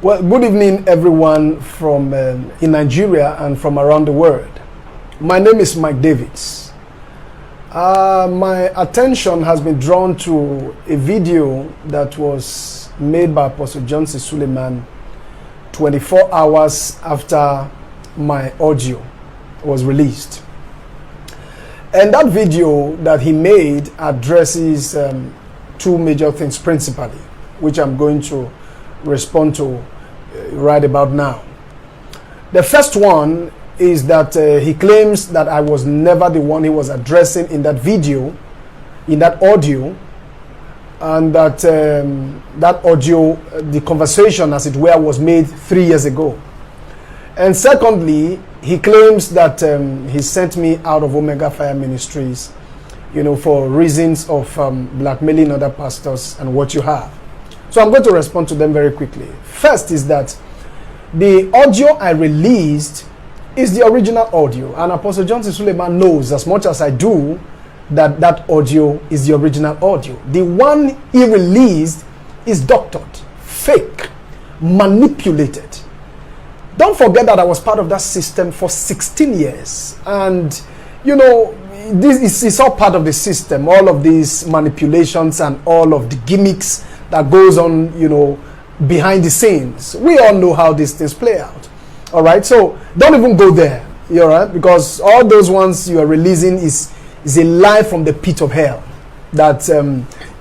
Well, good evening, everyone from in Nigeria and from around the world. My name is Mike David. My attention has been drawn to a video that was made by Apostle Johnson Suleman 24 hours after my audio was released. And that video that he made addresses two major things principally, which I'm going to respond to right about now. The first one is that he claims that I was never the one he was addressing in that video, in that audio, and that that audio, the conversation as it were, was made 3 years ago. And secondly, he claims that he sent me out of Omega Fire Ministries, for reasons of blackmailing other pastors and what you have. So I'm going to respond to them very quickly. First is that the audio I released is the original audio, and Apostle Johnson Suleman knows as much as I do that that audio is the original audio. The one he released is doctored, fake, manipulated. Don't forget that I was part of that system for 16 years, and this is all part of the system, all of these manipulations and all of the gimmicks that goes on, behind the scenes. We all know how these things play out. All right, so don't even go there. All right, because all those ones you are releasing is a lie from the pit of hell. That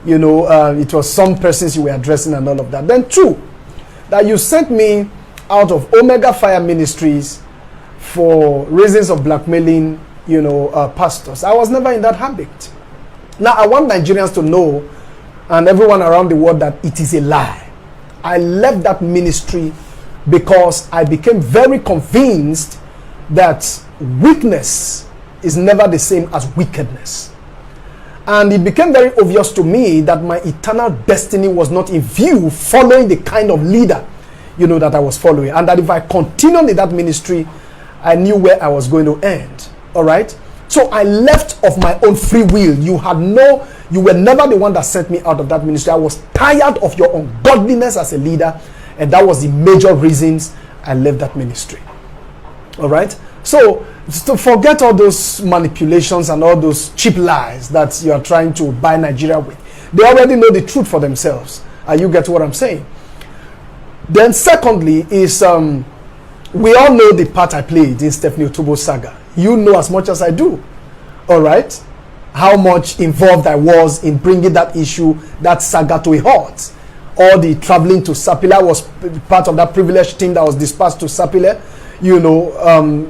it was some persons you were addressing and all of that. Then two, that you sent me out of Omega Fire Ministries for reasons of blackmailing, pastors. I was never in that habit. Now I want Nigerians to know, and everyone around the world, that it is a lie. I left that ministry because I became very convinced that weakness is never the same as wickedness. And it became very obvious to me that my eternal destiny was not in view following the kind of leader, that I was following. And that if I continued in that ministry, I knew where I was going to end. All right? So I left of my own free will. You were never the one that sent me out of that ministry. I was tired of your ungodliness as a leader, and that was the major reasons I left that ministry. All right? So to forget all those manipulations and all those cheap lies that you are trying to buy Nigeria with. They already know the truth for themselves. You get what I'm saying? Then secondly is, we all know the part I played in Stephanie Otobo's saga. You know as much as I do. All right? How much involved I was in bringing that issue, that saga, to a halt. All the traveling to Sapele, I was part of that privileged team that was dispatched to Sapele,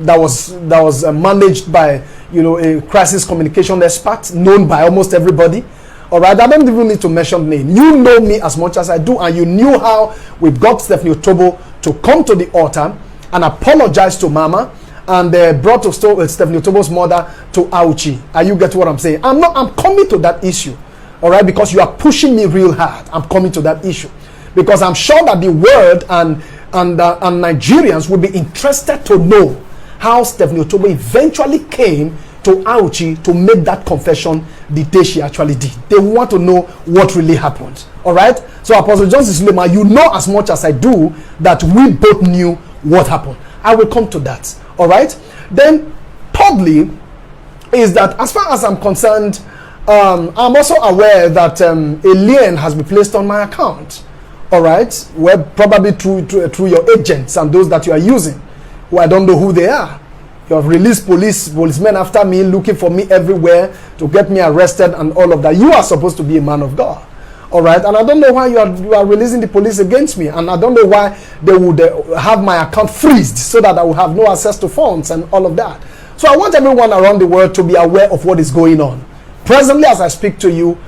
that was managed by, a crisis communication expert known by almost everybody. All right, I don't even need to mention the name. You know me as much as I do, and you knew how we got Stephanie Otobo to come to the altar and apologize to Mama, and brought to Stephanie Otobo's mother to Auchi. You get what I'm saying? I'm coming to that issue, all right, because you are pushing me real hard. I'm coming to that issue because I'm sure that the world and Nigerians will be interested to know how Stephanie Otobo eventually came to Auchi to make that confession the day she actually did. They want to know what really happened. All right. So Apostle Johnson Suleman, you know as much as I do that we both knew what happened. I will come to that. All right. Then thirdly is that as far as I'm concerned, I'm also aware that a lien has been placed on my account. All right. Well, probably through your agents and those that you are using, who I don't know who they are. You have released policemen after me, looking for me everywhere to get me arrested and all of that. You are supposed to be a man of God. All right. And I don't know why you are releasing the police against me. And I don't know why they would have my account freezed so that I will have no access to funds and all of that. So I want everyone around the world to be aware of what is going on. Presently, as I speak to you,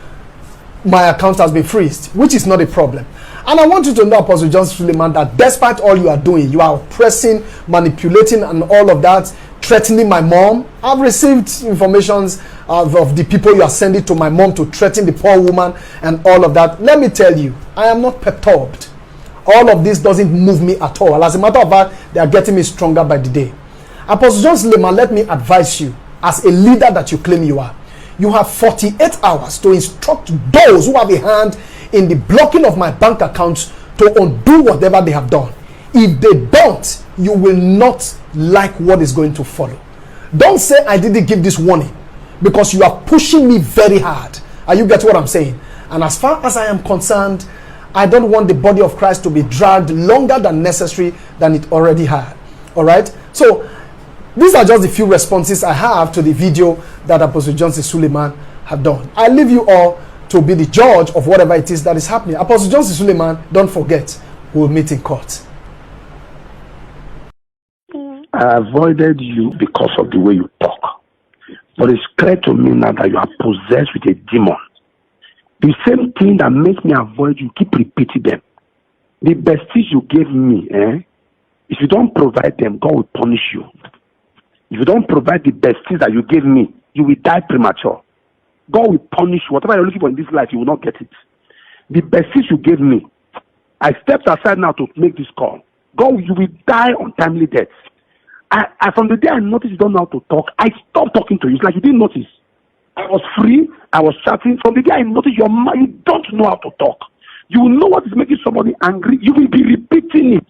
my account has been freezed, which is not a problem. And I want you to know, Apostle Johnson Suleman, that despite all you are doing, you are oppressing, manipulating, and all of that, threatening my mom. I've received informations of the people you are sending to my mom to threaten the poor woman and all of that. Let me tell you, I am not perturbed. All of this doesn't move me at all. As a matter of fact, they are getting me stronger by the day. Apostle Johnson Suleman, let me advise you, as a leader that you claim you are, you have 48 hours to instruct those who have a hand in the blocking of my bank accounts to undo whatever they have done. If they don't, you will not like what is going to follow. Don't say I didn't give this warning, because you are pushing me very hard. Are you getting what I'm saying? And as far as I am concerned, I don't want the body of Christ to be dragged longer than necessary than it already had. All right? So these are just a few responses I have to the video that Apostle Johnson Suleman have done. I leave you all to be the judge of whatever it is that is happening. Apostle Johnson Suleman, don't forget, we'll meet in court. I avoided you because of the way you talk. But it's clear to me now that you are possessed with a demon. The same thing that makes me avoid you, keep repeating them. The besties you gave me, if you don't provide them, God will punish you. If you don't provide the besties that you gave me, you will die premature. God will punish you. Whatever you're looking for in this life, you will not get it. The besties you gave me, I stepped aside now to make this call. God, you will die untimely death. I from the day I noticed you don't know how to talk, I stopped talking to you. It's like you didn't notice. I was free. I was chatting. From the day I noticed your mind, you don't know how to talk. You will know what is making somebody angry. You will be repeating it.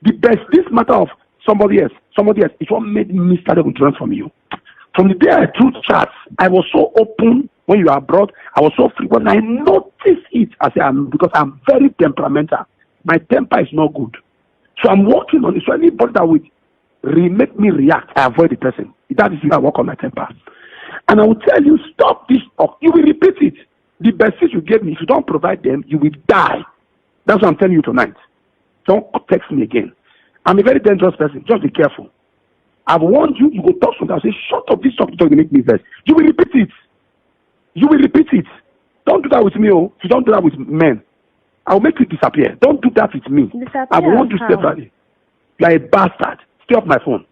This matter of somebody else, it's what made me start to run from you. From the day I threw chats, I was so open when you are abroad. I was so free. When I noticed it, I said, because I'm very temperamental. My temper is not good. So I'm working on it. So anybody that would make me react, I avoid the person. That is how I work on my temper. And I will tell you, stop this talk. You will repeat it. The besties you gave me, if you don't provide them, you will die. That's what I'm telling you tonight. Don't text me again. I'm a very dangerous person. Just be careful. I've warned you. You will talk something. I'll say, shut up. This talk to make me vex. You will repeat it. You will repeat it. Don't do that with me. Oh, if you don't do that with men, I'll make you disappear. Don't do that with me. I've warned you separately. You are a bastard. Stay off my phone.